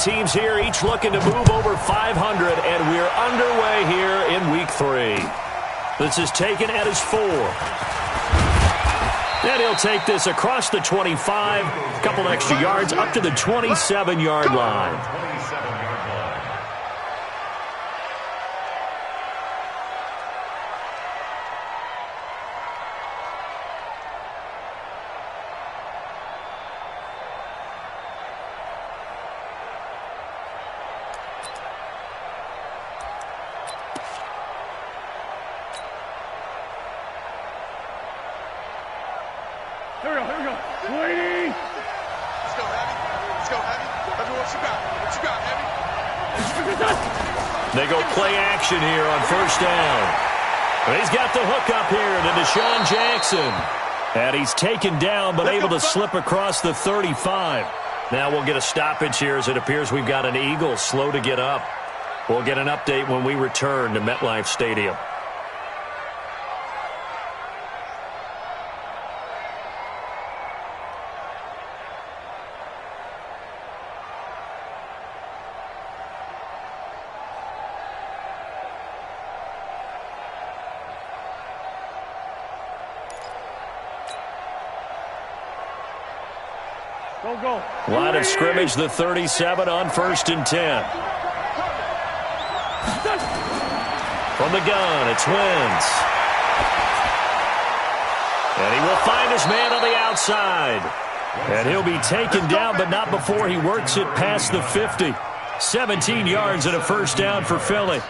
teams here, each looking to move over 500, and we're underway here in Week 3. This is taken at his 4. And he'll take this across the 25, a couple extra yards up to the 27-yard line. Here we go. Waiting. Let's go, Heavy. Heavy, what you got? What you got, Heavy? They go play action here on first down. He's got the hook up here to Deshaun Jackson. And he's taken down but able to slip across the 35. Now we'll get a stoppage here as it appears we've got an Eagle slow to get up. We'll get an update when we return to MetLife Stadium. Go. Line of scrimmage, the 37 on 1st and 10. From the gun, it's Wentz. And he will find his man on the outside. And he'll be taken down, but not before he works it past the 50. 17 yards and a first down for Philly.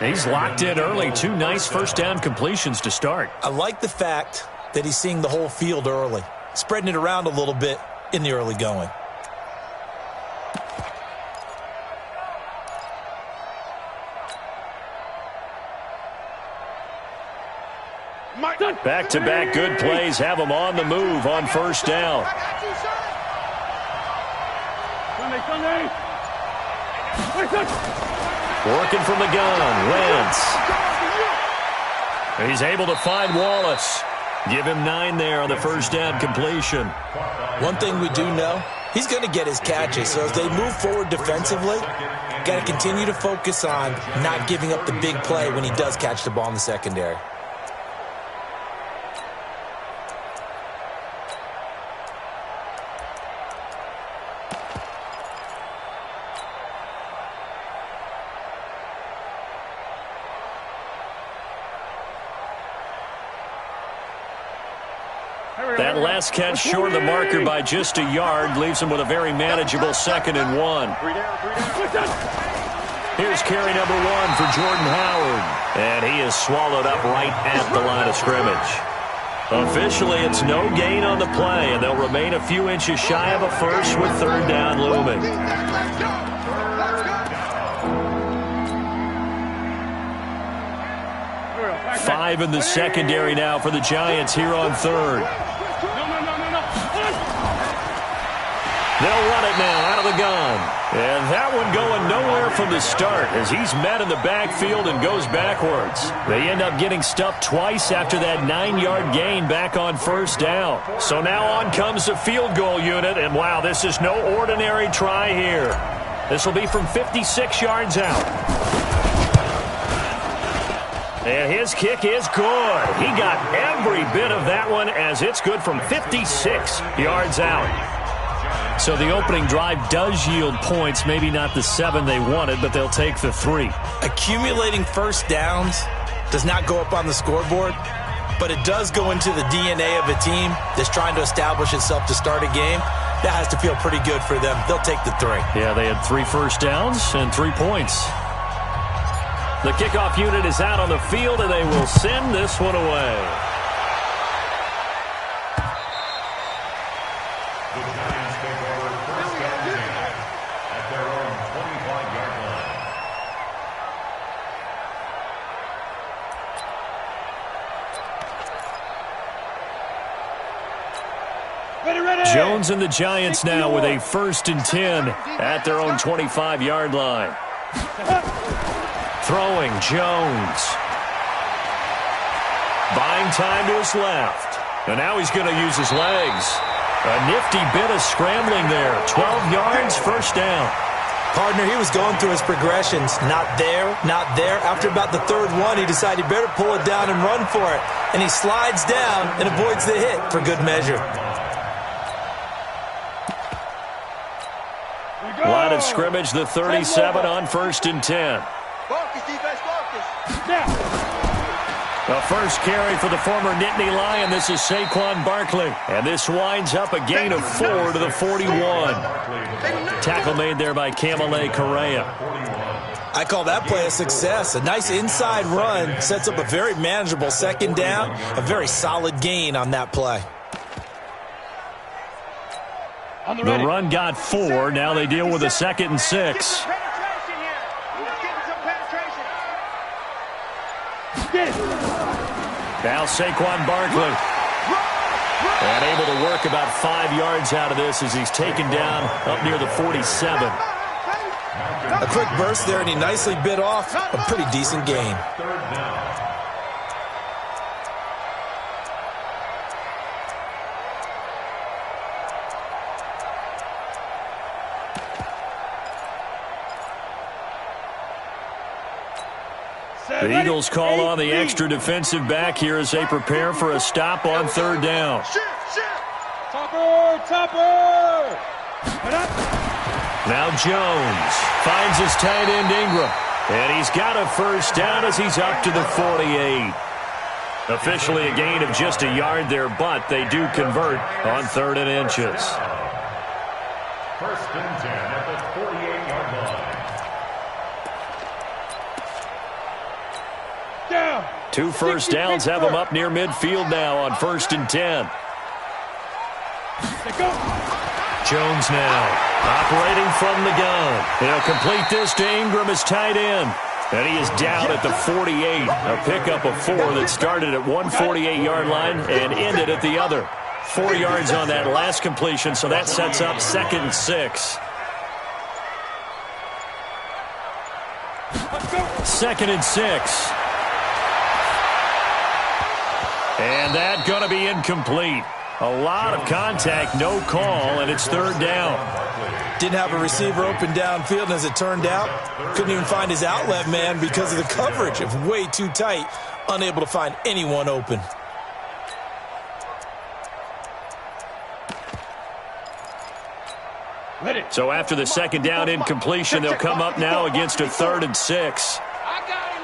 He's locked in early. 2 nice first down completions to start. I like the fact that he's seeing the whole field early, spreading it around a little bit in the early going. Back-to-back good plays have him on the move on first down. Working from the gun, Wentz. He's able to find Wallace. Give him 9 there on the first down completion. One thing we do know, he's going to get his catches. So as they move forward defensively, got to continue to focus on not giving up the big play when he does catch the ball in the secondary. That last catch short of the marker by just a yard leaves him with a very manageable 2nd and 1. Here's carry number 1 for Jordan Howard. And he is swallowed up right at the line of scrimmage. Officially, it's no gain on the play, and they'll remain a few inches shy of a first with 3rd down looming. Five in the secondary now for the Giants here on 3rd. They'll run it now out of the gun. And that one going nowhere from the start as he's met in the backfield and goes backwards. They end up getting stuffed twice after that 9-yard gain back on first down. So now on comes the field goal unit, and wow, this is no ordinary try here. This will be from 56 yards out. And his kick is good. He got every bit of that one as it's good from 56 yards out. So the opening drive does yield points, maybe not the 7 they wanted, but they'll take the 3. Accumulating first downs does not go up on the scoreboard, but it does go into the DNA of a team that's trying to establish itself to start a game. That has to feel pretty good for them. They'll take the 3. Yeah, they had 3 first downs and 3 points. The kickoff unit is out on the field, and they will send this one away. Jones and the Giants now with a 1st and 10 at their own 25-yard line. Throwing, Jones. Buying time to his left. And now he's going to use his legs. A nifty bit of scrambling there. 12 yards, first down. Partner, he was going through his progressions. Not there, not there. After about the third one, he decided he better pull it down and run for it. And he slides down and avoids the hit for good measure. Line of scrimmage, the 37 on 1st and 10. Focus, defense, focus. The first carry for the former Nittany Lion. This is Saquon Barkley. And this winds up a gain of 4 to the 41. Tackle made there by Kamale Correa. I call that play a success. A nice inside run sets up a very manageable second down. A very solid gain on that play. The run got 4. Now they deal with a 2nd and 6. Now Saquon Barkley. And able to work about 5 yards out of this as he's taken down up near the 47. A quick burst there, and he nicely bit off a pretty decent gain. The Eagles call on the extra defensive back here as they prepare for a stop on 3rd down. Topper! Now Jones finds his tight end Ingram. And he's got a first down as he's up to the 48. Officially a gain of just a yard there, but they do convert on 3rd and inches. 1st and 10 at the 48-yard line. Down. 2 first downs have them up near midfield now on 1st and 10. Jones now operating from the gun. He'll complete this to Ingram as tight end. And he is down at the 48. A pickup of 4 that started at one 48-yard line and ended at the other. 4 yards on that last completion, so that sets up 2nd and 6. 2nd and 6. And that's going to be incomplete. A lot of contact, no call, and it's 3rd down. Didn't have a receiver open downfield, and as it turned out, couldn't even find his outlet man because of the coverage. It was way too tight, unable to find anyone open. So after the 2nd down incompletion, they'll come up now against a 3rd and 6. I got him.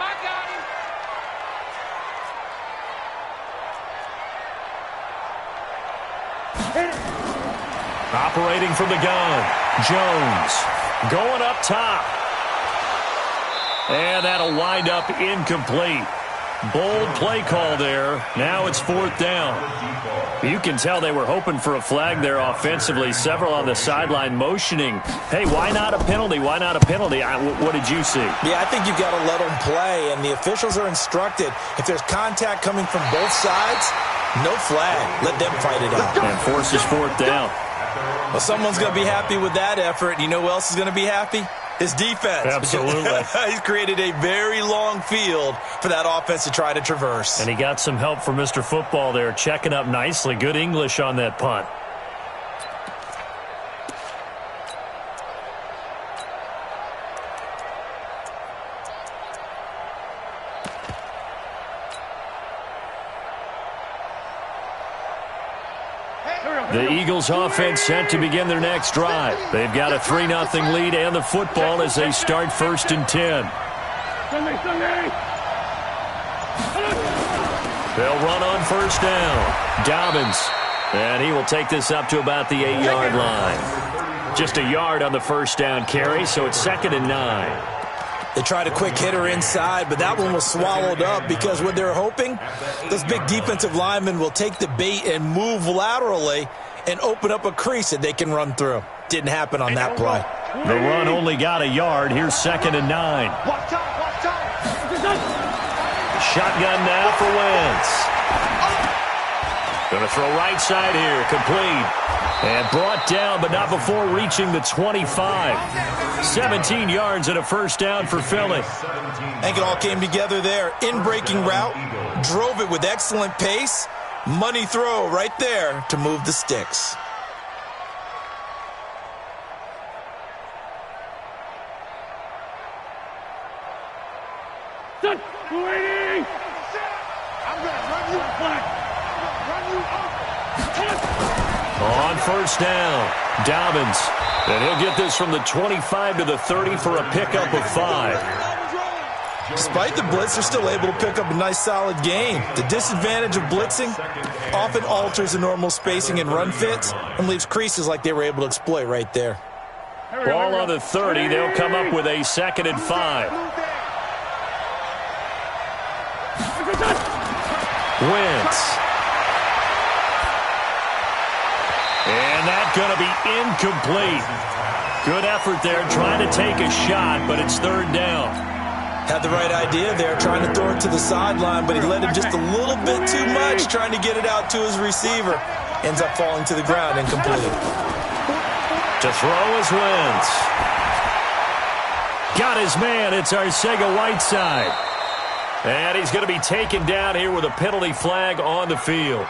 Operating from the gun, Jones going up top. And that'll wind up incomplete. Bold play call there. Now it's 4th down. You can tell they were hoping for a flag there offensively. Several on the sideline motioning. Hey, why not a penalty? Why not a penalty? What did you see? Yeah, I think you've got to let them play, and the officials are instructed. If there's contact coming from both sides, no flag. Let them fight it out. And forces 4th down. Well, someone's going to be happy with that effort. You know who else is going to be happy? His defense. Absolutely. He's created a very long field for that offense to try to traverse. And he got some help from Mr. Football there, checking up nicely. Good English on that punt. The Eagles offense set to begin their next drive. They've got a 3-0 lead and the football as they start 1st and 10. They'll run on 1st down. Dobbins. And he will take this up to about the 8-yard line. Just a yard on the 1st down carry, so it's 2nd and 9. They tried a quick hitter inside, but that one was swallowed up because what they're hoping, those big defensive linemen will take the bait and move laterally and open up a crease that they can run through. Didn't happen on that play. The run only got a yard. Here's 2nd and 9. Shotgun now for Wentz. Going to throw right side here. Complete. And brought down, but not before reaching the 25. 17 yards and a 1st down for Philly. I think it all came together there. In-breaking route. Drove it with excellent pace. Money throw right there to move the sticks. Done. Waiting. I'm going to run you back. I'm going to run you over. On first down, Dobbins. And he'll get this from the 25 to the 30 for a pickup of 5. Despite the blitz, they're still able to pick up a nice, solid gain. The disadvantage of blitzing often alters the normal spacing and run fits and leaves creases like they were able to exploit right there. Ball on the 30. They'll come up with a 2nd and 5. Wentz. And that's going to be incomplete. Good effort there trying to take a shot, but it's 3rd down. Had the right idea there, trying to throw it to the sideline, but he let him just a little bit too much, trying to get it out to his receiver. Ends up falling to the ground, incomplete. To throw is Wentz. Got his man. It's Arcega-Whiteside. And he's going to be taken down here with a penalty flag on the field.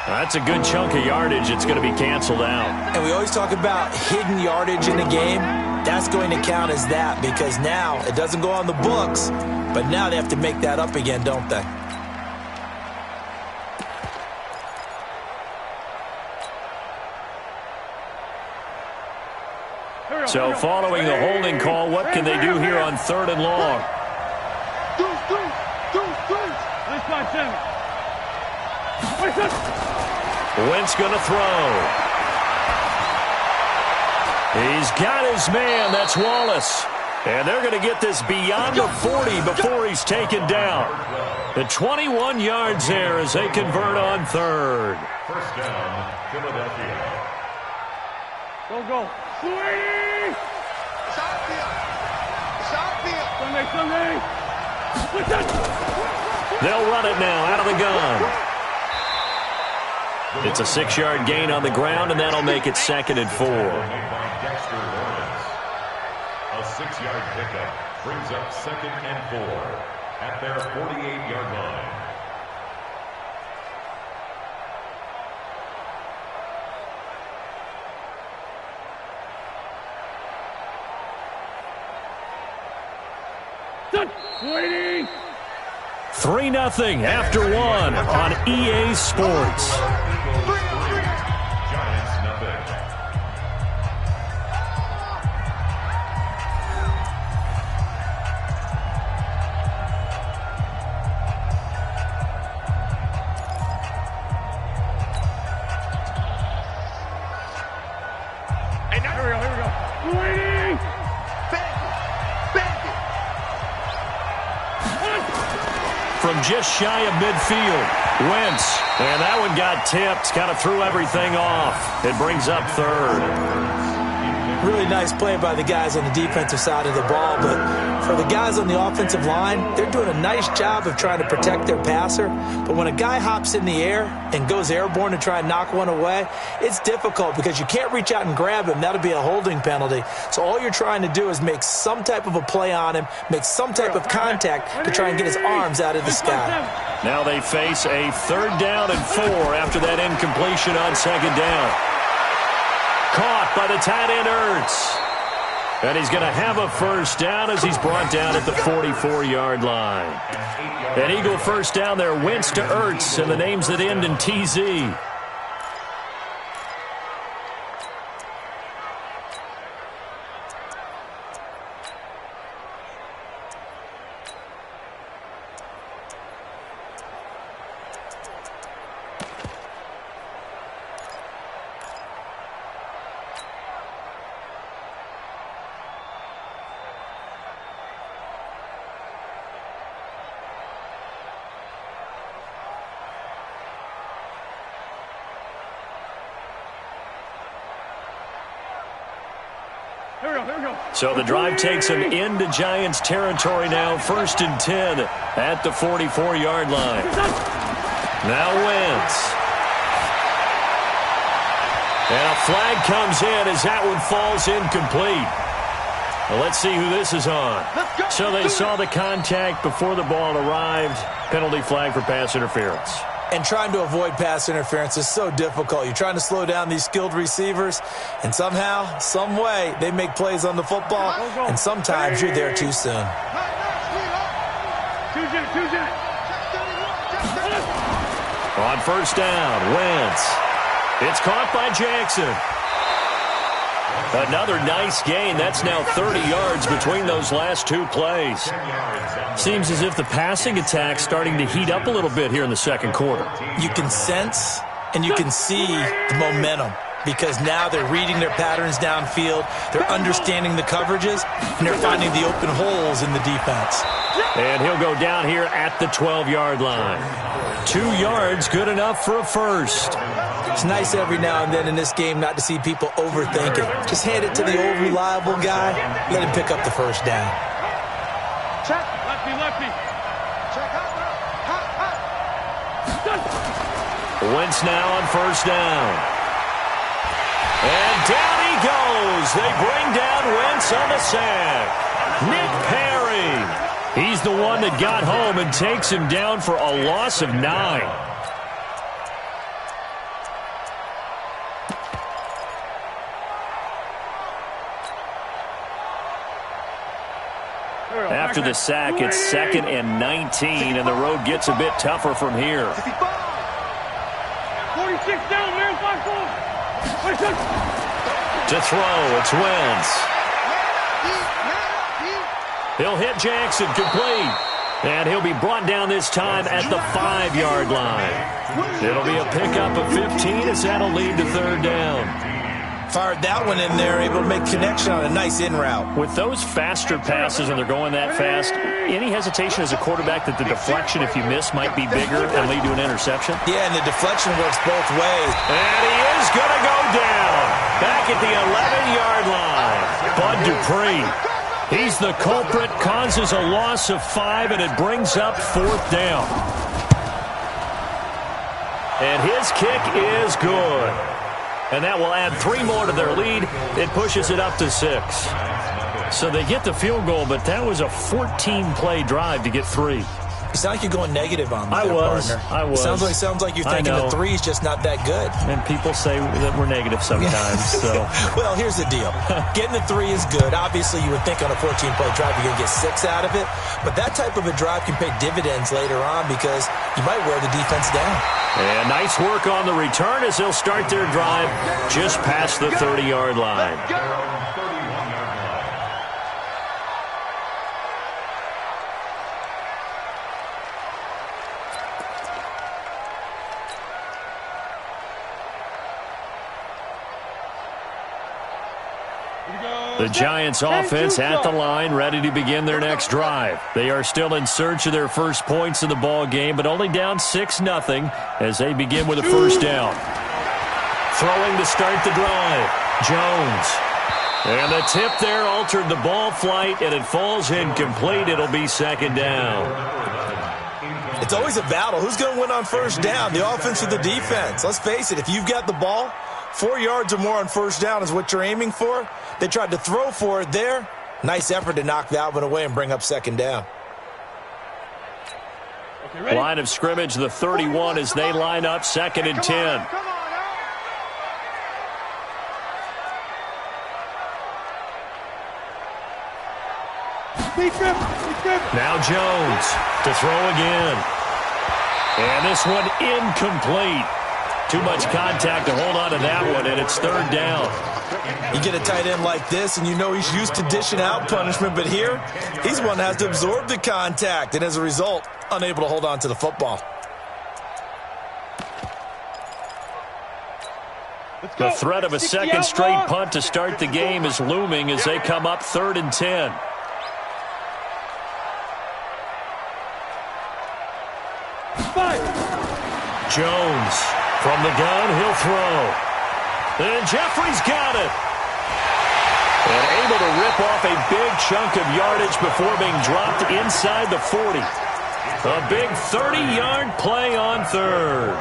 That's a good chunk of yardage. It's going to be canceled out. And we always talk about hidden yardage in the game. That's going to count as that because now it doesn't go on the books, but now they have to make that up again, don't they? So following the holding call, what can they do here on 3rd and long? Wentz going to throw. He's got his man. That's Wallace. And they're going to get this beyond the 40 before he's taken down. The 21 yards there as they convert on 3rd. First down, Philadelphia. Go. Swing! Sunday. They'll run it now out of the gun. It's a 6-yard gain on the ground, and that'll make it 2nd and 4. A 6-yard pickup brings up 2nd and 4 at their 48-yard line. Waiting. 3-0 after 1 on EA Sports. Giants nothing. Hey, now here we go. Waiting. From just shy of midfield, Wentz. And that one got tipped, kind of threw everything off. It brings up 3rd. Really nice play by the guys on the defensive side of the ball, but for the guys on the offensive line, they're doing a nice job of trying to protect their passer. But when a guy hops in the air and goes airborne to try and knock one away, it's difficult because you can't reach out and grab him. That'll be a holding penalty. So all you're trying to do is make some type of a play on him, make some type of contact to try and get his arms out of the sky. Now they face a 3rd down and 4 after that incompletion on 2nd down. Caught by the tight end, Ertz. And he's going to have a 1st down as he's brought down at the 44-yard line. An Eagle 1st down there, Wentz to Ertz, and the names that end in TZ. So the drive takes him into Giants territory now. 1st and 10 at the 44-yard line. Now Wentz. And a flag comes in as that one falls incomplete. Well, let's see who this is on. So they saw the contact before the ball arrived. Penalty flag for pass interference. And trying to avoid pass interference is so difficult. You're trying to slow down these skilled receivers, and somehow, some way, they make plays on the football, and sometimes you're there too soon. On first down, Wentz. It's caught by Jackson. Another nice gain. That's now 30 yards between those last two plays. Seems as if the passing attack's starting to heat up a little bit here in the second quarter. You can sense and you can see the momentum because now they're reading their patterns downfield, they're understanding the coverages, and they're finding the open holes in the defense. And he'll go down here at the 12-yard line. 2 yards, good enough for a first. It's nice every now and then in this game not to see people overthink it. Just hand it to the old reliable guy, let him pick up the first down. Check. Lefty. Check out. Wentz now on first down. And down he goes. They bring down Wentz on the sack. Nick Perry. He's the one that got home and takes him down for a loss of 9. After the sack, it's 2nd and 19, and the road gets a bit tougher from here. 46 down, man. 5-4. To throw, it's Wentz. He'll hit Jackson, complete. And he'll be brought down this time at the 5-yard line. It'll be a pickup of 15 as that'll lead to third down. Fired that one in there, able to make connection on a nice in route. With those faster passes and they're going that fast, any hesitation as a quarterback that the deflection, if you miss, might be bigger and lead to an interception? Yeah, and the deflection works both ways. And he is going to go down. Back at the 11-yard line. Bud Dupree. He's the culprit, causes a loss of 5, and it brings up fourth down. And his kick is good. And that will add 3 more to their lead. It pushes it up to 6. So they get the field goal, but that was a 14-play drive to get 3. You sound like you're going negative on me, I was. Sounds like you're thinking the 3 is just not that good. And people say that we're negative sometimes. So, well, here's the deal. Getting the 3 is good. Obviously, you would think on a 14-play drive you're going to get 6 out of it. But that type of a drive can pay dividends later on because you might wear the defense down. And nice work on the return as they'll start their drive just past the 30-yard line. The Giants offense at the line, ready to begin their next drive. They are still in search of their first points in the ball game, but only down 6-0 as they begin with a first down. Throwing to start the drive, Jones. And the tip there altered the ball flight, and it falls incomplete. It'll be second down. It's always a battle. Who's going to win on first down, the offense or the defense? Let's face it, if you've got the ball, 4 yards or more on first down is what you're aiming for. They tried to throw for it there. Nice effort to knock that one away and bring up second down. Okay, line of scrimmage, the 31 as they line up 2nd and 10. Now Jones to throw again. And this one incomplete. Too much contact to hold on to that one, and it's third down. You get a tight end like this, and you know he's used to dishing out punishment, but here, he's one that has to absorb the contact, and as a result, unable to hold on to the football. The threat of a second straight punt to start the game is looming as they come up 3rd and 10. Jones from the gun, he'll throw. And Jeffrey's got it. And able to rip off a big chunk of yardage before being dropped inside the 40. A big 30-yard play on third.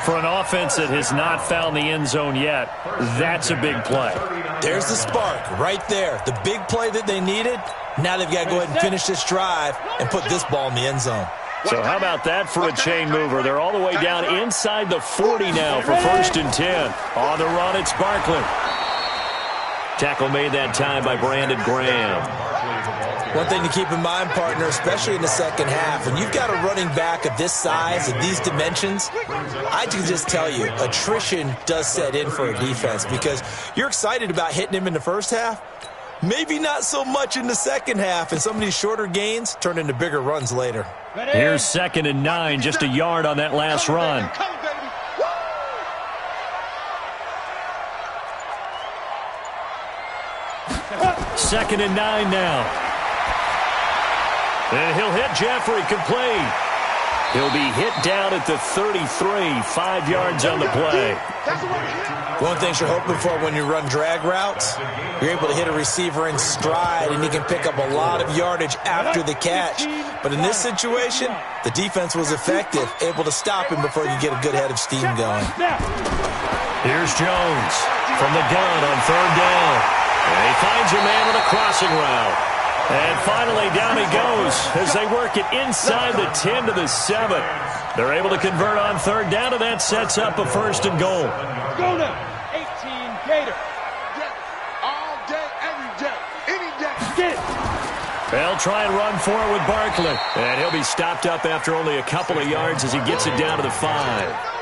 For an offense that has not found the end zone yet, that's a big play. There's the spark right there. The big play that they needed. Now they've got to go ahead and finish this drive and put this ball in the end zone. So how about that for a chain mover? They're all the way down inside the 40 now for 1st and 10. On the run, it's Barkley. Tackle made that time by Brandon Graham. One thing to keep in mind, partner, especially in the second half, when you've got a running back of this size, of these dimensions, I can just tell you, attrition does set in for a defense because you're excited about hitting him in the first half. Maybe not so much in the second half, and some of these shorter gains turn into bigger runs later. Here's 2nd and 9, just a yard on that last run. 2nd and 9 now. And he'll hit Jeffrey, complete. He'll be hit down at the 33, 5 yards on the play. One of the things you're hoping for when you run drag routes, you're able to hit a receiver in stride, and he can pick up a lot of yardage after the catch. But in this situation, the defense was effective, able to stop him before you get a good head of steam going. Here's Jones from the gun on 3rd down. And he finds a man with a crossing route. And finally, down he goes as they work it inside the 10 to the 7. They're able to convert on 3rd down, and that sets up a 1st and goal. Go now, 18 Gator. All day, every day, any day. Get it. They'll try and run for it with Barkley. And he'll be stopped up after only a couple of yards as he gets it down to the 5.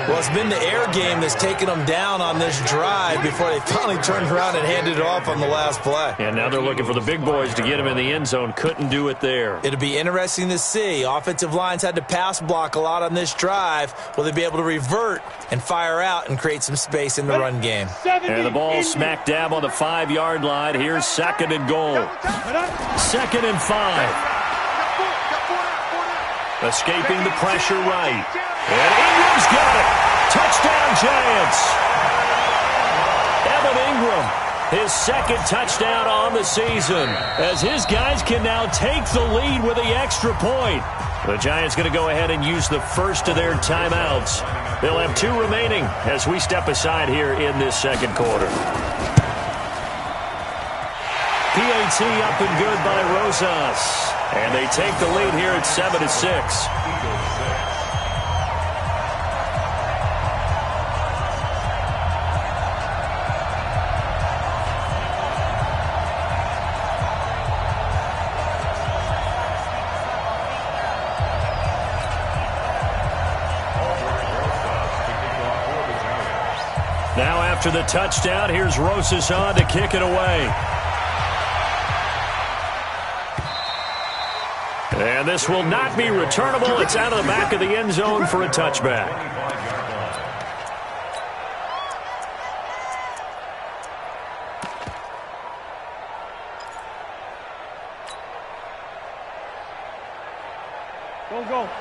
Well, it's been the air game that's taken them down on this drive before they finally turned around and handed it off on the last play. And now they're looking for the big boys to get him in the end zone. Couldn't do it there. It'll be interesting to see. Offensive lines had to pass block a lot on this drive. Will they be able to revert and fire out and create some space in the run game? And the ball smack dab on the 5-yard line. Here's 2nd and goal. 2nd and 5. Escaping the pressure right. And Ingram's got it. Touchdown, Giants. Evan Ingram, his 2nd touchdown on the season, as his guys can now take the lead with the extra point. The Giants going to go ahead and use the first of their timeouts. They'll have 2 remaining as we step aside here in this 2nd quarter. PAT up and good by Rosas. And they take the lead here at 7-6. Now after the touchdown, here's Rosas on to kick it away. And this will not be returnable. It's out of the back of the end zone for a touchback.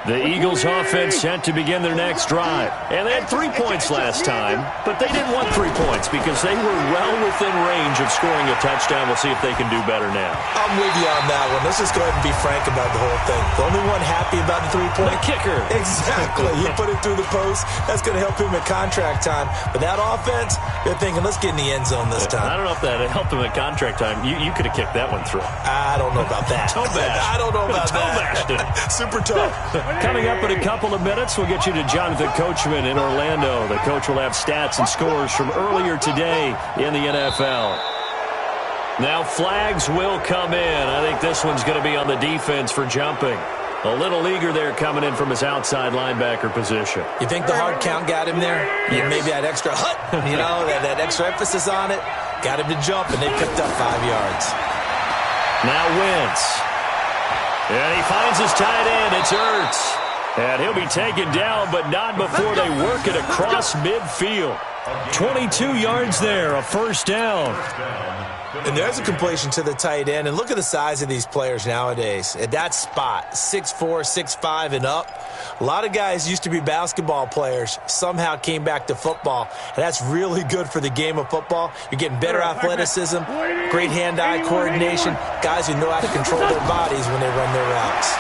The Eagles offense set to begin their next drive. And they had 3 points last time, but they didn't want 3 points because they were well within range of scoring a touchdown. We'll see if they can do better now. I'm with you on that one. Let's just go ahead and be frank about the whole thing. The only one happy about the 3-point? The kicker. Exactly. You put it through the post. That's going to help him at contract time. But that offense, they're thinking, let's get in the end zone this time. I don't know if that helped him at contract time. You could have kicked that one through. I don't know about that. Toe bash. I don't know about Toe bashed it. Super tough. Coming up in a couple of minutes, we'll get you to Jonathan Coachman in Orlando. The coach will have stats and scores from earlier today in the NFL. Now flags will come in. I think this one's going to be on the defense for jumping. A little eager there coming in from his outside linebacker position. You think the hard count got him there? Yes. Maybe that extra that extra emphasis on it got him to jump, and they picked up 5 yards. Now Wentz. And he finds his tight end. It's Ertz. And he'll be taken down, but not before they work it across midfield. 22 yards there, a 1st down. And there's a completion to the tight end. And look at the size of these players nowadays. At that spot, 6'4", 6'5", and up. A lot of guys used to be basketball players, somehow came back to football. And that's really good for the game of football. You're getting better athleticism, great hand-eye coordination, guys who know how to control their bodies when they run their routes.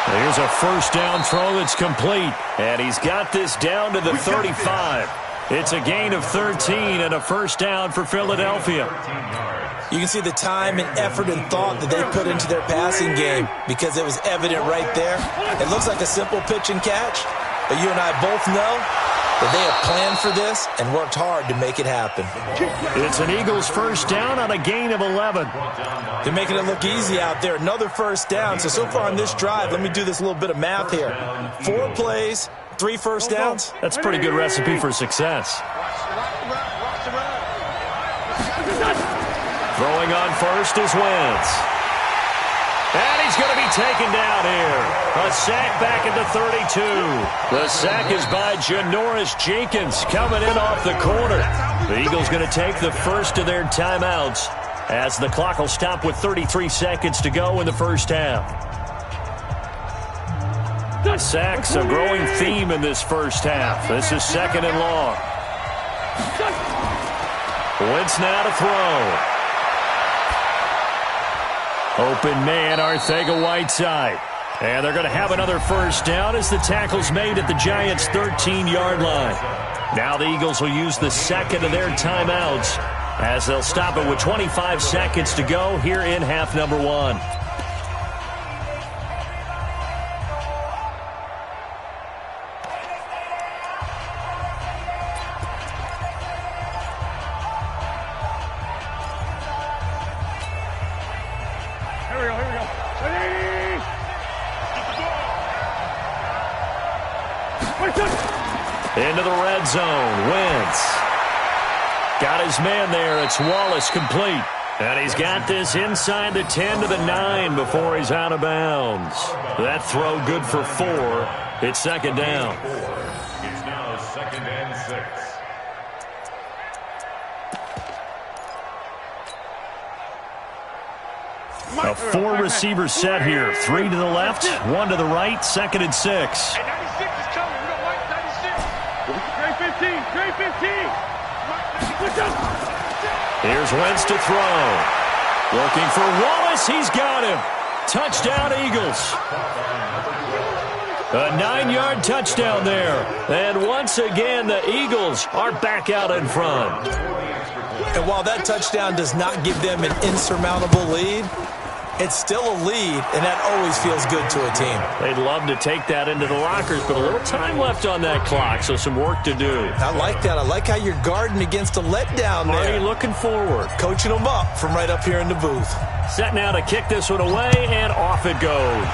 Here's a 1st down throw that's complete. And he's got this down to the 35. It's a gain of 13 and a 1st down for Philadelphia. You can see the time and effort and thought that they put into their passing game because it was evident right there. It looks like a simple pitch and catch, but you and I both know that they have planned for this and worked hard to make it happen. It's an Eagles first down on a gain of 11. They're making it look easy out there. Another first down. So far on this drive, let me do this little bit of math here. 4 plays, 3 first downs. That's a pretty good recipe for success. Throwing on first is Wentz. And he's going to be taken down here. A sack back at the 32. The sack is by Janoris Jenkins coming in off the corner. The Eagles going to take the first of their timeouts as the clock will stop with 33 seconds to go in the first half. The sacks a growing theme in this first half. This is second and long. Wentz now to throw. Open man, Arcega-Whiteside. And they're going to have another first down as the tackle's made at the Giants' 13-yard line. Now the Eagles will use the second of their timeouts as they'll stop it with 25 seconds to go here in half number 1. Into the red zone. Wentz. Got his man there. It's Wallace complete. And he's got this inside the 10 to the 9 before he's out of bounds. That throw good for 4. It's second down. It's now second and 6. A 4-receiver set here. 3 to the left, 1 to the right, second and 6. Hey, 96 is coming. We got White 96. Grade 15. Grade 15. Here's Wentz to throw. Looking for Wallace. He's got him. Touchdown, Eagles. A 9-yard touchdown there. And once again, the Eagles are back out in front. And while that touchdown does not give them an insurmountable lead, it's still a lead, and that always feels good to a team. They'd love to take that into the lockers, but a little time left on that clock, so some work to do. I like that. I like how you're guarding against a letdown there. Already looking forward. Coaching them up from right up here in the booth. Set now to kick this one away, and off it goes.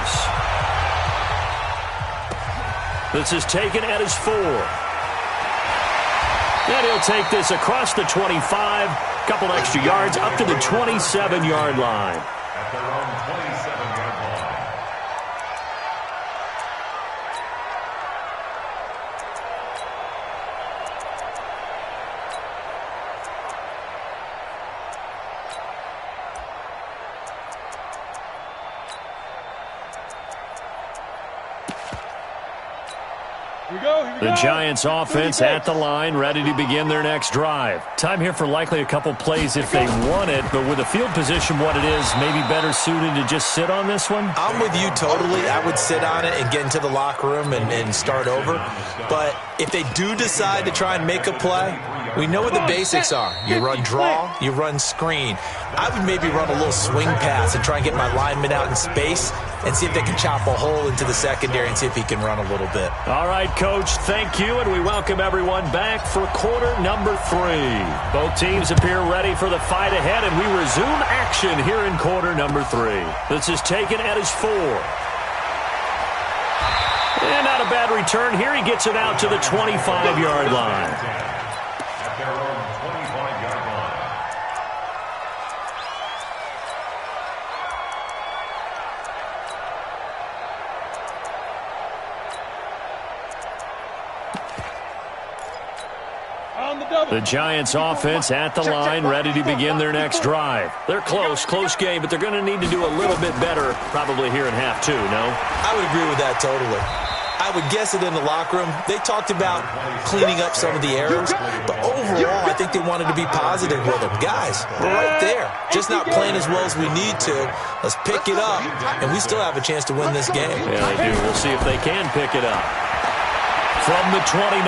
This is taken at his 4. And he'll take this across the 25, couple extra yards up to the 27-yard line. At their own 27-yard line. The Giants offense at the line, ready to begin their next drive. Time here for likely a couple plays if they want it, but with the field position what it is, maybe better suited to just sit on this one? I'm with you totally. I would sit on it and get into the locker room and start over. But if they do decide to try and make a play, we know what the basics are. You run draw, you run screen. I would maybe run a little swing pass and try and get my lineman out in space and see if they can chop a hole into the secondary and see if he can run a little bit. All right, Coach, thank you, and we welcome everyone back for quarter number 3. Both teams appear ready for the fight ahead, and we resume action here in quarter number 3. This is taken at his 4. And not a bad return here. He gets it out to the 25-yard line. At their own 25-yard line. The Giants offense at the line, ready to begin their next drive. They're close game, but they're going to need to do a little bit better probably here in half 2, no? I would agree with that totally. I would guess it in the locker room. They talked about cleaning up some of the errors, but overall, I think they wanted to be positive with them. Guys, we're right there. Just not playing as well as we need to. Let's pick it up, and we still have a chance to win this game. Yeah, they do. We'll see if they can pick it up. From the 29,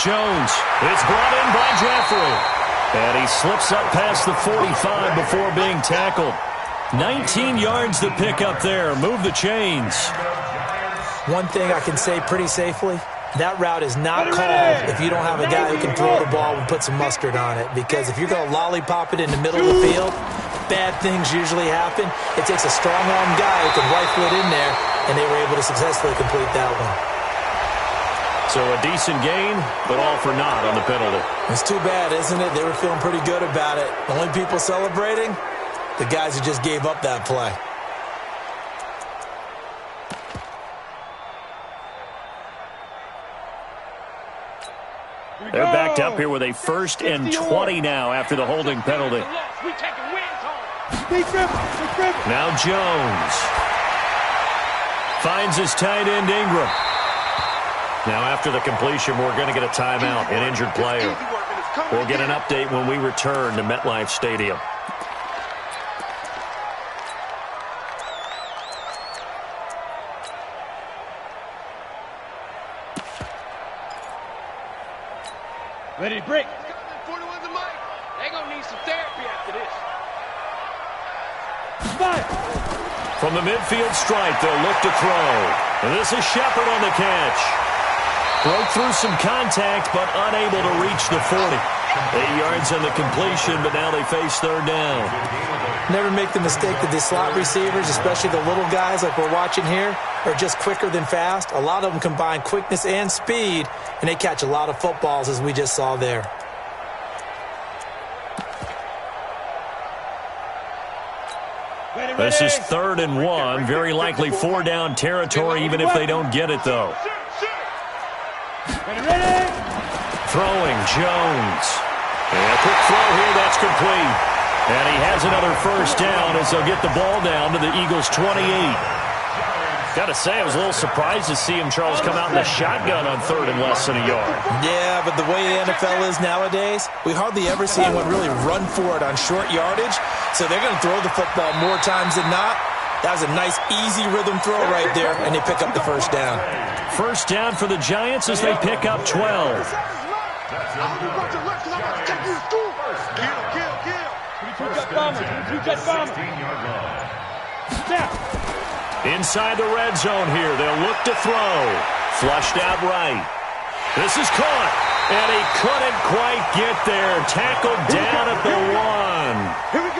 Jones. It's brought in by Jeffrey. And he slips up past the 45 before being tackled. 19 yards to pick up there. Move the chains. One thing I can say pretty safely, That route is not called if you don't have a guy who can throw the ball and put some mustard on it. Because if you're going to lollipop it in the middle of the field, bad things usually happen. It takes a strong-arm guy who can rifle it in there, and they were able to successfully complete that one. So a decent gain, but all for naught on the penalty. It's too bad, isn't it? They were feeling pretty good about it. The only people celebrating, the guys who just gave up that play. They're backed up here with a 1st and 20 now after the holding penalty. Now Jones finds his tight end Ingram. Now after the completion, we're going to get a timeout, an injured player. We'll get an update when we return to MetLife Stadium. Ready to break. 41's the mic. They're going to need some therapy after this. Fire. From the midfield stripe, they'll look to throw. And this is Shepard on the catch. Broke through some contact, but unable to reach the 40. 8 yards on the completion, but now they face 3rd down. Never make the mistake that the slot receivers, especially the little guys like we're watching here, are just quicker than fast. A lot of them combine quickness and speed, and they catch a lot of footballs, as we just saw there. This is 3rd and 1. Very likely 4-down territory, even if they don't get it, though. Throwing, Jones. And a quick throw here, that's complete. And he has another 1st down as they'll get the ball down to the Eagles' 28. Got to say, I was a little surprised to see him, Charles, come out in the shotgun on 3rd and less than a yard. Yeah, but the way the NFL is nowadays, we hardly ever see anyone really run for it on short yardage. So they're going to throw the football more times than not. That was a nice, easy rhythm throw right there, and they pick up the 1st down. 1st down for the Giants as they pick up 12. Inside the red zone here. They'll look to throw. Flushed out right. This is caught. And he couldn't quite get there. Tackled down at the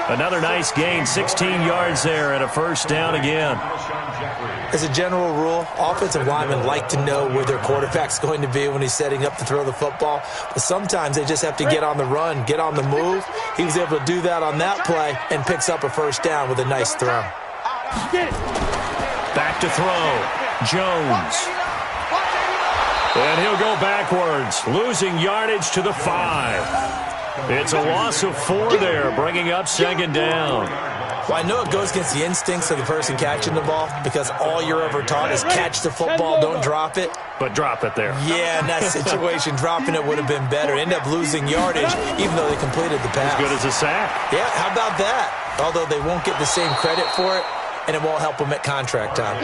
1. Another nice gain. 16 yards there and a 1st down again. As a general rule, offensive linemen like to know where their quarterback's going to be when he's setting up to throw the football. But sometimes they just have to get on the run, get on the move. He was able to do that on that play and picks up a 1st down with a nice throw. Back to throw. Jones. And he'll go backwards, losing yardage to the 5. It's a loss of 4 there, bringing up 2nd down. Well, I know it goes against the instincts of the person catching the ball because all you're ever taught is catch the football, don't drop it. But drop it there. Yeah, in that situation, dropping it would have been better. End up losing yardage, even though they completed the pass. As good as a sack. Yeah, how about that? Although they won't get the same credit for it, and it won't help them at contract time.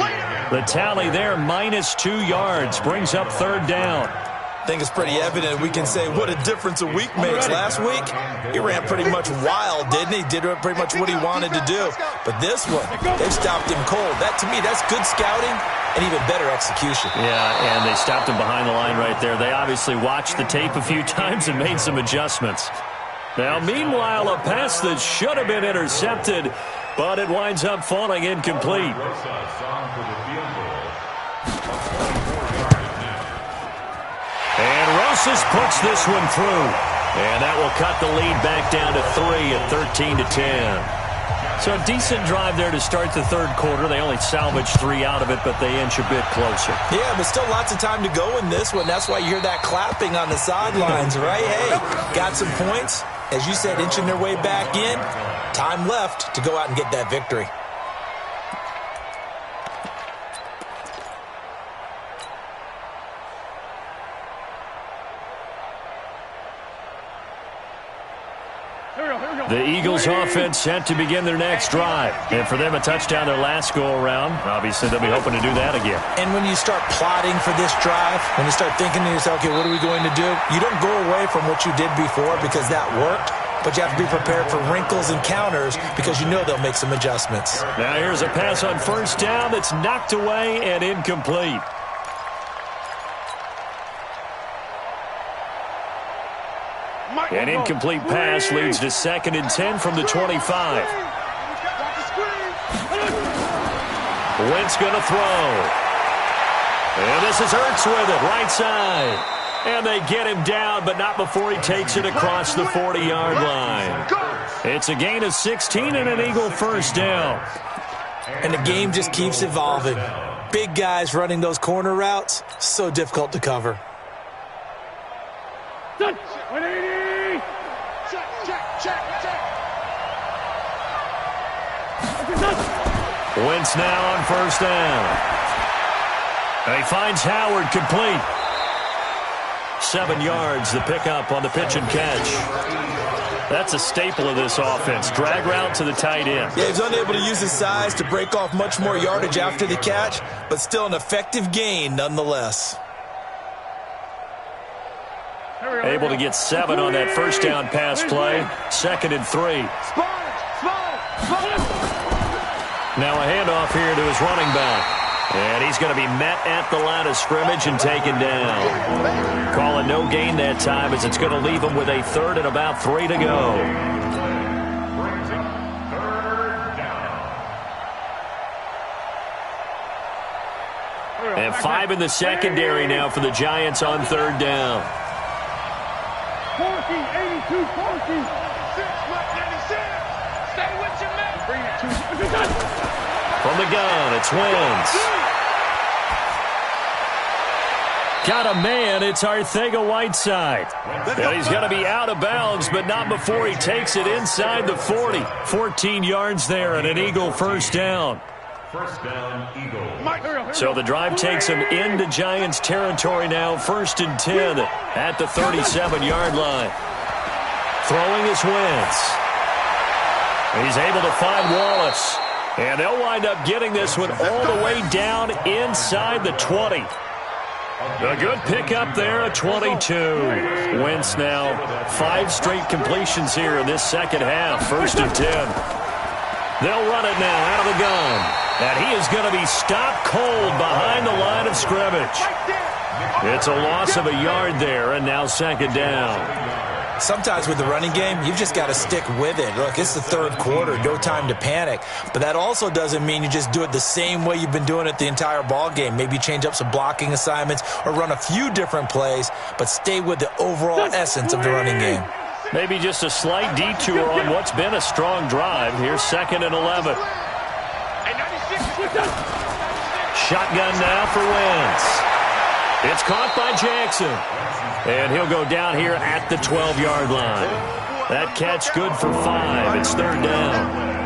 The tally there, -2 yards, brings up 3rd down. I think it's pretty evident. We can say what a difference a week makes. Last week, he ran pretty much wild, didn't he? Did pretty much what he wanted to do. But this one, they've stopped him cold. That, to me, that's good scouting and even better execution. Yeah, and they stopped him behind the line right there. They obviously watched the tape a few times and made some adjustments. Now, meanwhile, a pass that should have been intercepted, but it winds up falling incomplete. And Rosas puts this one through. And that will cut the lead back down to 3 at 13-10. So a decent drive there to start the 3rd quarter. They only salvaged 3 out of it, but they inch a bit closer. Yeah, but still lots of time to go in this one. That's why you hear that clapping on the sidelines, right? Hey, got some points. As you said, inching their way back in. Time left to go out and get that victory. The Eagles offense set to begin their next drive. And for them, a touchdown their last go-around. Obviously, they'll be hoping to do that again. And when you start plotting for this drive, when you start thinking to yourself, okay, what are we going to do? You don't go away from what you did before because that worked. But you have to be prepared for wrinkles and counters because you know they'll make some adjustments. Now here's a pass on 1st down that's knocked away and incomplete. An incomplete pass leads to 2nd and 10 from the 25. Wentz going to throw. And this is Ertz with it, right side. And they get him down, but not before he takes it across the 40-yard line. It's a gain of 16 and an Eagle first down. And the game just keeps evolving. Big guys running those corner routes, so difficult to cover. 180. Check. Wentz now on first down. And he finds Howard complete. 7 yards, the pickup on the pitch and catch. That's a staple of this offense. Drag route to the tight end. Yeah, he's unable to use his size to break off much more yardage after the catch, but still an effective gain nonetheless. Able to get 7 on that first down pass play. 2nd and 3. Now a handoff here to his running back. And he's going to be met at the line of scrimmage and taken down. Call a no gain that time as it's going to leave him with a 3rd and about 3 to go. And 5 in the secondary now for the Giants on 3rd down. 82, 40. Stay with your man. Bring it to From the gun, it's Wentz. Got a man, it's Arcega-Whiteside. And he's going to be out of bounds, but not before he takes it inside the 40. 14 yards there and an Eagle first down. First down, Eagle. So the drive takes him into Giants territory now. 1st and 10 at the 37-yard line. Throwing is Wentz. He's able to find Wallace. And they'll wind up getting this one all the way down inside the 20. A good pickup there at 22. Wentz now 5 straight completions here in this second half. 1st and 10. They'll run it now out of the gun. And he is going to be stopped cold behind the line of scrimmage. It's a loss of a yard there, and now 2nd down. Sometimes with the running game, you've just got to stick with it. Look, it's the 3rd quarter, no time to panic. But that also doesn't mean you just do it the same way you've been doing it the entire ball game. Maybe change up some blocking assignments or run a few different plays, but stay with the overall essence of the running game. Maybe just a slight detour on what's been a strong drive. Here's 2nd and 11. Shotgun now for Wentz. It's caught by Jackson. And he'll go down here at the 12-yard line. That catch good for 5. It's 3rd down.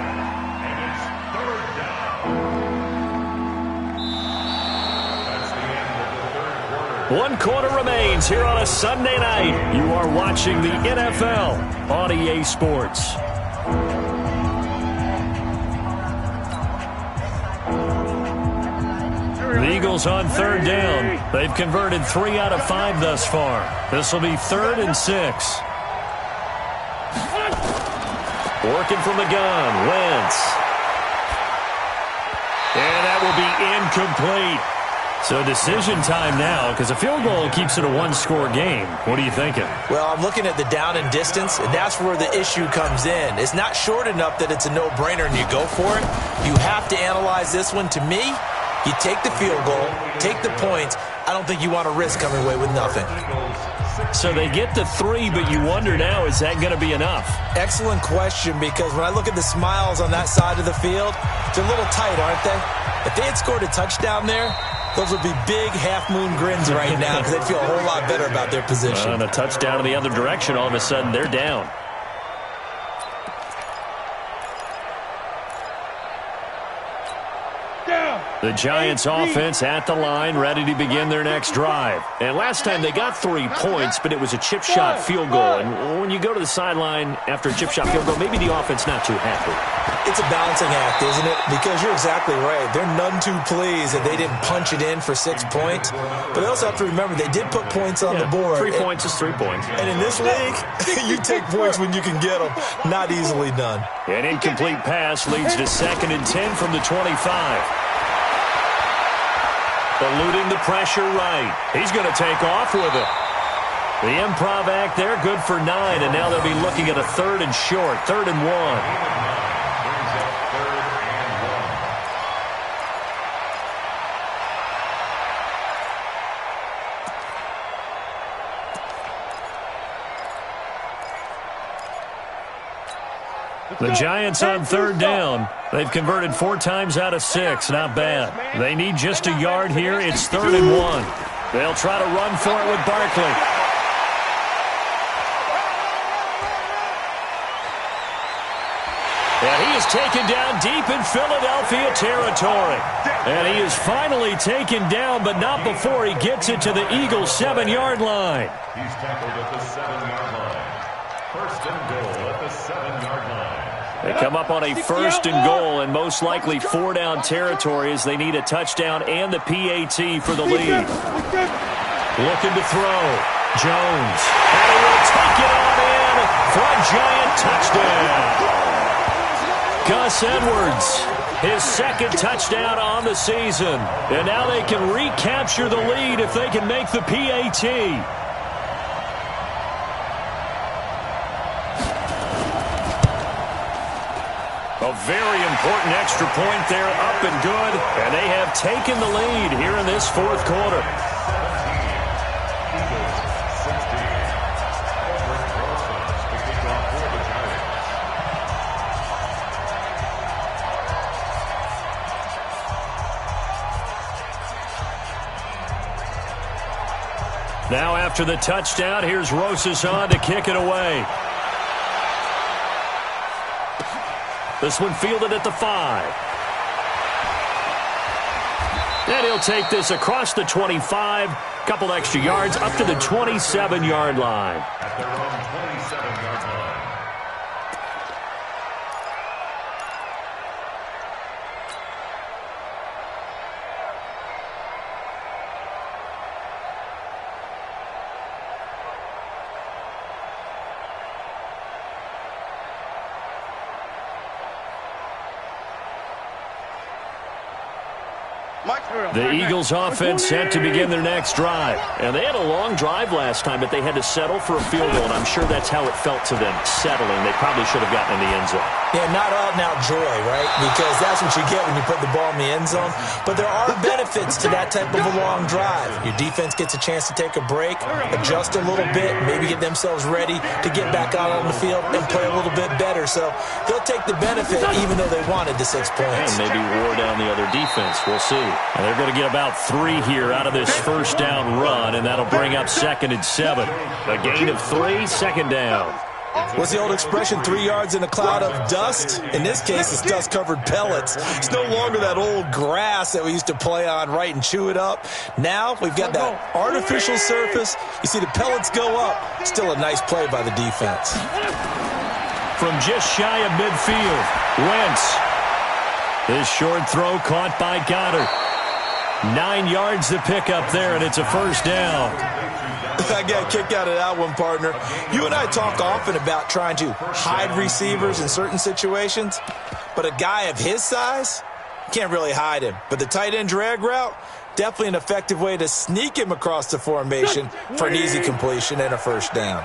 One quarter remains here on a Sunday night. You are watching the NFL on EA Sports. The Eagles on 3rd down. They've converted 3 out of 5 thus far. This will be 3rd and 6. Working from the gun, Wentz. And that will be incomplete. So decision time now, because a field goal keeps it a 1-score game. What are you thinking? Well, I'm looking at the down and distance, and that's where the issue comes in. It's not short enough that it's a no-brainer and you go for it. You have to analyze this one. To me, you take the field goal, take the points. I don't think you want to risk coming away with nothing. So they get the 3, but you wonder now, is that going to be enough? Excellent question, because when I look at the smiles on that side of the field, they're a little tight, aren't they? If they had scored a touchdown there, those would be big half-moon grins right now because they'd feel a whole lot better about their position. And a touchdown in the other direction, all of a sudden they're down. The Giants offense at the line, ready to begin their next drive. And last time they got 3 points, but it was a chip shot field goal. And when you go to the sideline after a chip shot field goal, maybe the offense not too happy. It's a balancing act, isn't it? Because you're exactly right. They're none too pleased that they didn't punch it in for 6 points. But they also have to remember they did put points on the board. 3 points is 3 points. And in this league, you take points when you can get them. Not easily done. An incomplete pass leads to 2nd and 10 from the 25. Eluding the pressure right. He's going to take off with it. The improv act there, good for 9, and now they'll be looking at a 3rd and short, 3rd and 1. The Giants on 3rd down. They've converted 4 times out of 6. Not bad. They need just a yard here. It's 3rd and 1. They'll try to run for it with Barkley. And he is taken down deep in Philadelphia territory. And he is finally taken down, but not before he gets it to the Eagles' 7-yard line. He's tackled at the 7-yard line. 1st and goal at the 7-yard line. They come up on a 1st and goal, and most likely 4-down territory as they need a touchdown and the PAT for the lead. Looking to throw. Jones. And he will take it on in for a Giant touchdown. Gus Edwards, his 2nd touchdown on the season. And now they can recapture the lead if they can make the PAT. A very important extra point there, up and good. And they have taken the lead here in this 4th quarter. Now after the touchdown, here's Rosas on to kick it away. This one fielded at the 5. And he'll take this across the 25. Couple extra yards up to the 27-yard line. At their own 27-yard line. The Eagles offense set to begin their next drive. And they had a long drive last time, but they had to settle for a field goal, and I'm sure that's how it felt to them, settling. They probably should have gotten in the end zone. Yeah, not out-and-out joy, right? Because that's what you get when you put the ball in the end zone. But there are benefits to that type of a long drive. Your defense gets a chance to take a break, adjust a little bit, maybe get themselves ready to get back out on the field and play a little bit better. So they'll take the benefit even though they wanted the 6 points. And maybe wore down the other defense. We'll see. And they're going to get about 3 here out of this 1st down run, and that'll bring up 2nd and 7. A gain of 3, 2nd down. What's the old expression, 3 yards in a cloud of dust? In this case, it's dust-covered pellets. It's no longer that old grass that we used to play on, right, and chew it up. Now we've got that artificial surface. You see the pellets go up. Still a nice play by the defense. From just shy of midfield, Wentz. This short throw caught by Goddard. 9 yards to pick up there, and it's a 1st down. I got a kick out of that one, partner. You and I talk often about trying to hide receivers in certain situations, but a guy of his size can't really hide him. But the tight end drag route, definitely an effective way to sneak him across the formation for an easy completion and a 1st down.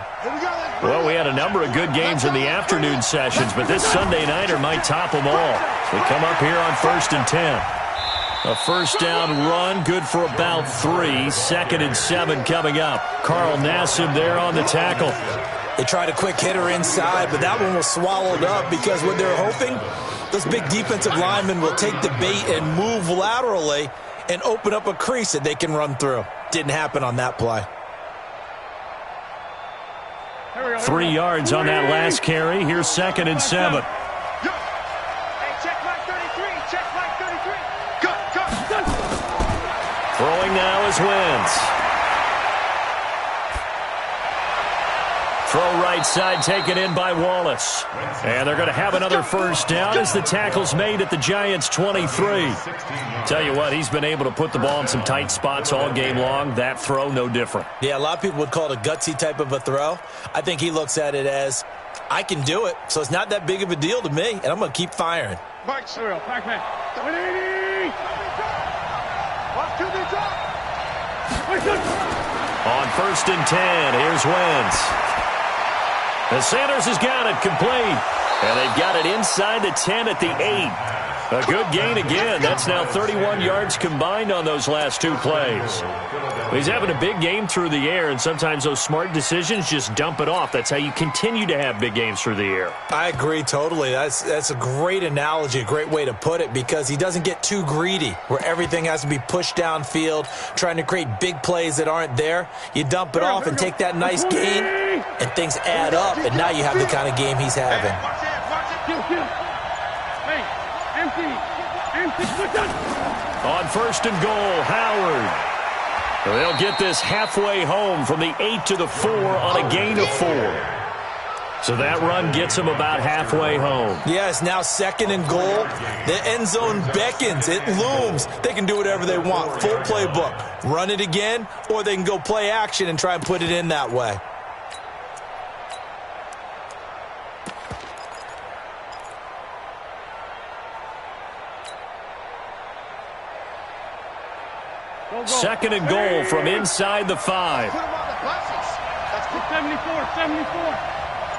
Well, we had a number of good games in the afternoon sessions, but this Sunday nighter might top them all. We come up here on 1st and 10. A 1st down run, good for about 3. 2nd and 7 coming up. Carl Nassib there on the tackle. They tried a quick hitter inside, but that one was swallowed up because what they're hoping, those big defensive linemen will take the bait and move laterally and open up a crease that they can run through. Didn't happen on that play. 3 yards on that last carry. Here's 2nd and 7. Throwing now is Wentz. Throw right side taken in by Wallace. And they're going to have another 1st down as the tackle's made at the Giants' 23. Tell you what, he's been able to put the ball in some tight spots all game long. That throw, no different. Yeah, a lot of people would call it a gutsy type of a throw. I think he looks at it as, I can do it, so it's not that big of a deal to me, and I'm going to keep firing. Icemansearl, Pac-Man. 180. Walk to the top. On 1st and 10, here's Wentz. And Sanders has got it complete. And they've got it inside the 10 at the 8. A good gain again. That's now 31 yards combined on those last 2 plays. He's having a big game through the air, and sometimes those smart decisions just dump it off. That's how you continue to have big games through the air. I agree totally. That's a great analogy, a great way to put it, because he doesn't get too greedy where everything has to be pushed downfield, trying to create big plays that aren't there. You dump it off and take that nice gain, and things add up, and now you have the kind of game he's having. On 1st and goal, Howard. They'll get this halfway home from the 8 to the 4 on a gain of 4. So that run gets them about halfway home. Yeah, it's now 2nd and goal. The end zone beckons. It looms. They can do whatever they want. Full playbook. Run it again, or they can go play action and try and put it in that way. Second and goal from inside the 5. Put him on the buses. That's 74, 74.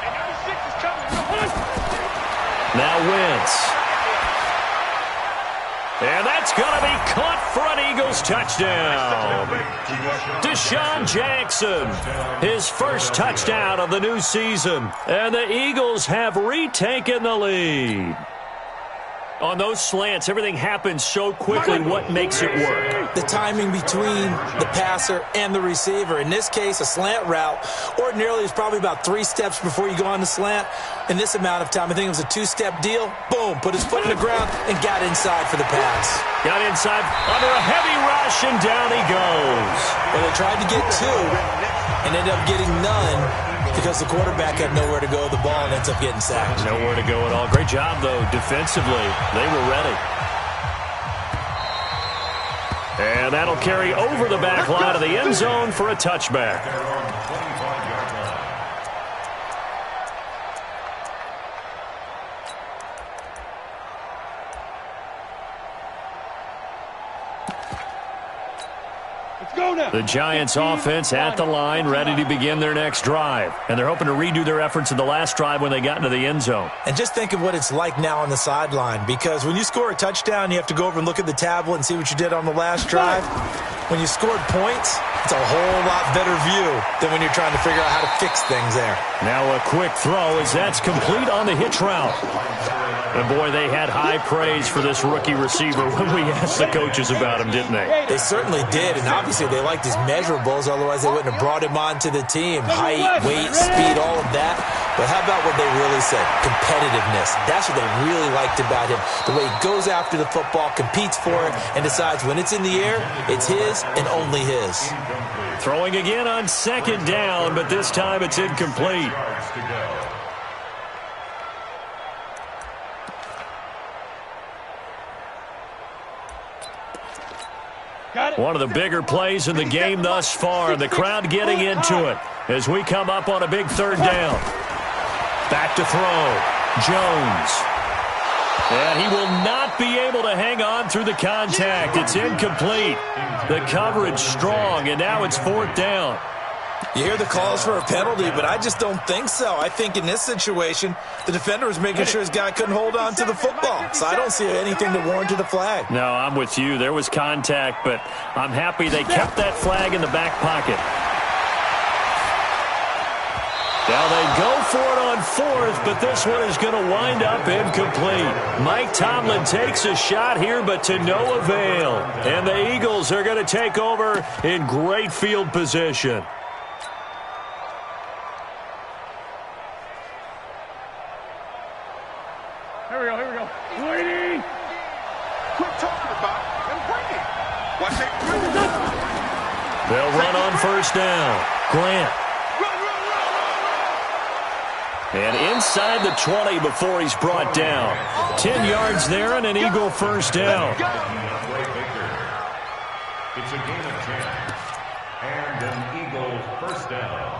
And number 6 is coming. Now Wentz. And that's going to be caught for an Eagles touchdown. Deshaun Jackson, his first touchdown of the new season. And the Eagles have retaken the lead. On those slants, everything happens so quickly. What makes it work? The timing between the passer and the receiver. In this case, a slant route ordinarily is probably about 3 steps before you go on the slant. In this amount of time, I think it was a 2-step deal. Boom, put his foot in the ground and got inside for the pass. Got inside under a heavy rush, and down he goes. Well, they tried to get 2 and ended up getting none, because the quarterback had nowhere to go with the ball and ends up getting sacked. Nowhere to go at all. Great job, though, defensively. They were ready. And that'll carry over the back line of the end zone for a touchback. The Giants offense at the line, ready to begin their next drive. And they're hoping to redo their efforts in the last drive when they got into the end zone. And just think of what it's like now on the sideline, because when you score a touchdown, you have to go over and look at the tablet and see what you did on the last drive. When you scored points, it's a whole lot better view than when you're trying to figure out how to fix things there. Now a quick throw as that's complete on the hitch route. And boy, they had high praise for this rookie receiver when we asked the coaches about him, didn't they? They certainly did, and obviously they liked his measurables, otherwise they wouldn't have brought him onto the team. Height, weight, speed, all of that. But how about what they really said? Competitiveness. That's what they really liked about him. The way he goes after the football, competes for it, and decides when it's in the air, it's his and only his. Throwing again on 2nd down, but this time it's incomplete. One of the bigger plays in the game thus far, and the crowd getting into it as we come up on a big 3rd down. Back to throw. Jones. And he will not be able to hang on through the contact. It's incomplete. The coverage strong, and now it's 4th down. You hear the calls for a penalty, but I just don't think so. I think in this situation, the defender was making sure his guy couldn't hold on to the football. So I don't see anything to warrant the flag. No, I'm with you. There was contact, but I'm happy they kept that flag in the back pocket. Now they go for it on 4th, but this one is going to wind up incomplete. Mike Tomlin takes a shot here, but to no avail. And the Eagles are going to take over in great field position. Here we go. Waiting. Quit talking about it and bring it. Watch it. They'll run on 1st down. Grant. And inside the 20 before he's brought down. 10 yards there and an Eagle 1st down. It's a gain of 10. And an Eagle 1st down.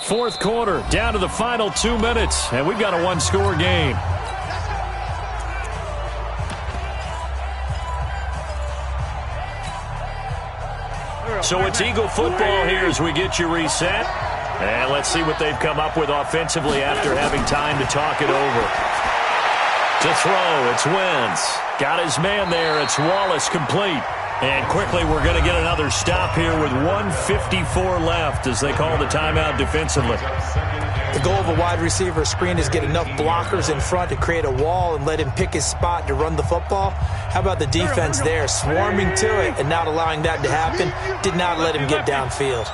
4th quarter, down to the final 2 minutes, and we've got a 1-score game. So it's Eagle football here as we get you reset. And let's see what they've come up with offensively after having time to talk it over. To throw, it's Wentz. Got his man there. It's Wallace complete. And quickly we're going to get another stop here with 1:54 left as they call the timeout defensively. The goal of a wide receiver screen is get enough blockers in front to create a wall and let him pick his spot to run the football. How about the defense there, swarming to it and not allowing that to happen? Did not let him get downfield.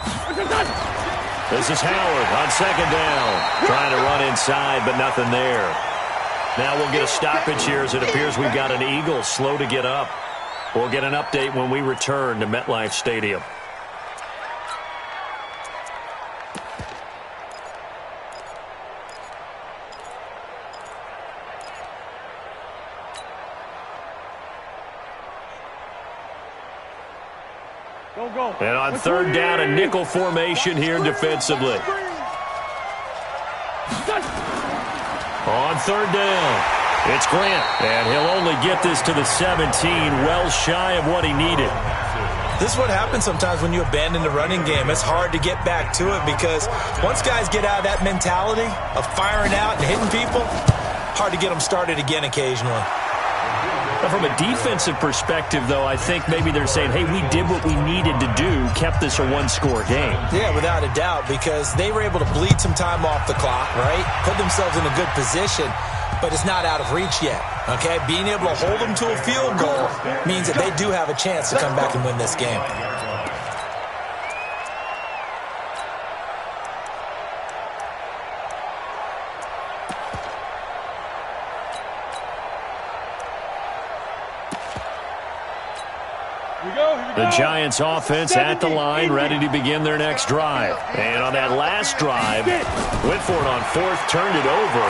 This is Howard on second down. Trying to run inside, but nothing there. Now we'll get a stoppage here as it appears we've got an Eagle slow to get up. We'll get an update when we return to MetLife Stadium. And on third down, a nickel formation here defensively. On third down, it's Grant, and he'll only get this to the 17, well shy of what he needed. This is what happens sometimes when you abandon the running game. It's hard to get back to it because once guys get out of that mentality of firing out and hitting people, hard to get them started again occasionally. From a defensive perspective, though, I think maybe they're saying, hey, we did what we needed to do, kept this a one-score game. Yeah, without a doubt, because they were able to bleed some time off the clock, right? Put themselves in a good position, but it's not out of reach yet, okay? Being able to hold them to a field goal means that they do have a chance to come back and win this game. The Giants offense at the line, ready to begin their next drive. And on that last drive, went for it on fourth, turned it over.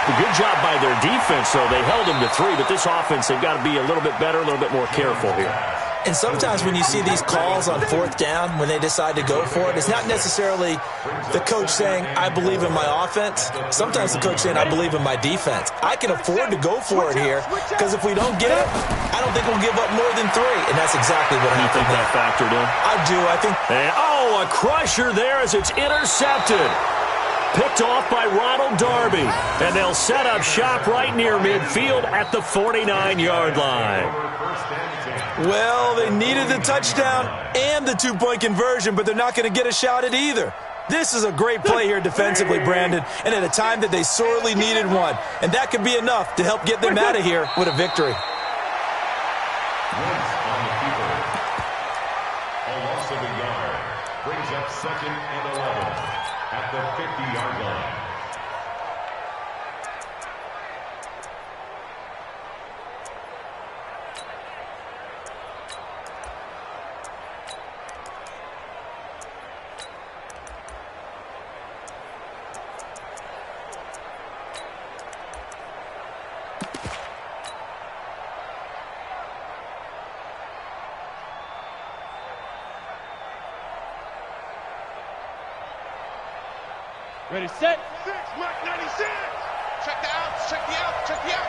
A good job by their defense, though. They held them to 3, but this offense, they've got to be a little bit better, a little bit more careful here. And sometimes when you see these calls on fourth down, when they decide to go for it, it's not necessarily the coach saying, I believe in my offense. Sometimes the coach saying, I believe in my defense. I can afford to go for it here because if we don't get it, I don't think we'll give up more than 3. And that's exactly what happened. You think that factored in? I do. I think. And, a crusher there as it's intercepted. Picked off by Ronald Darby. And they'll set up shop right near midfield at the 49-yard line. Well, they needed the touchdown and the 2-point conversion, but they're not going to get a shot at either. This is a great play here defensively, Brandon, and at a time that they sorely needed one. And that could be enough to help get them out of here with a victory. A loss of a yard brings up 2nd and 11 at the 50-yard line. Ready, set. 6, Mach 96. Check the outs, check the out, check the out.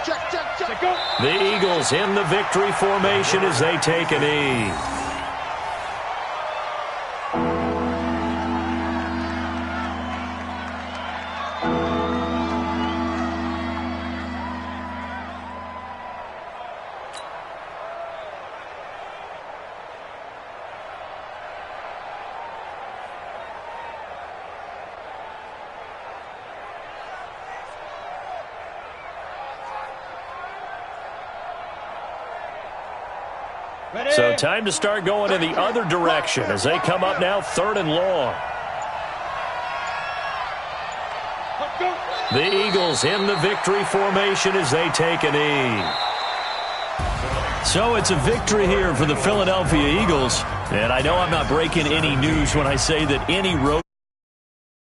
Check, go. The Eagles in the victory formation as they take a knee. So time to start going in the other direction as they come up now 3rd and long. The Eagles in the victory formation as they take a knee. So it's a victory here for the Philadelphia Eagles. And I know I'm not breaking any news when I say that any road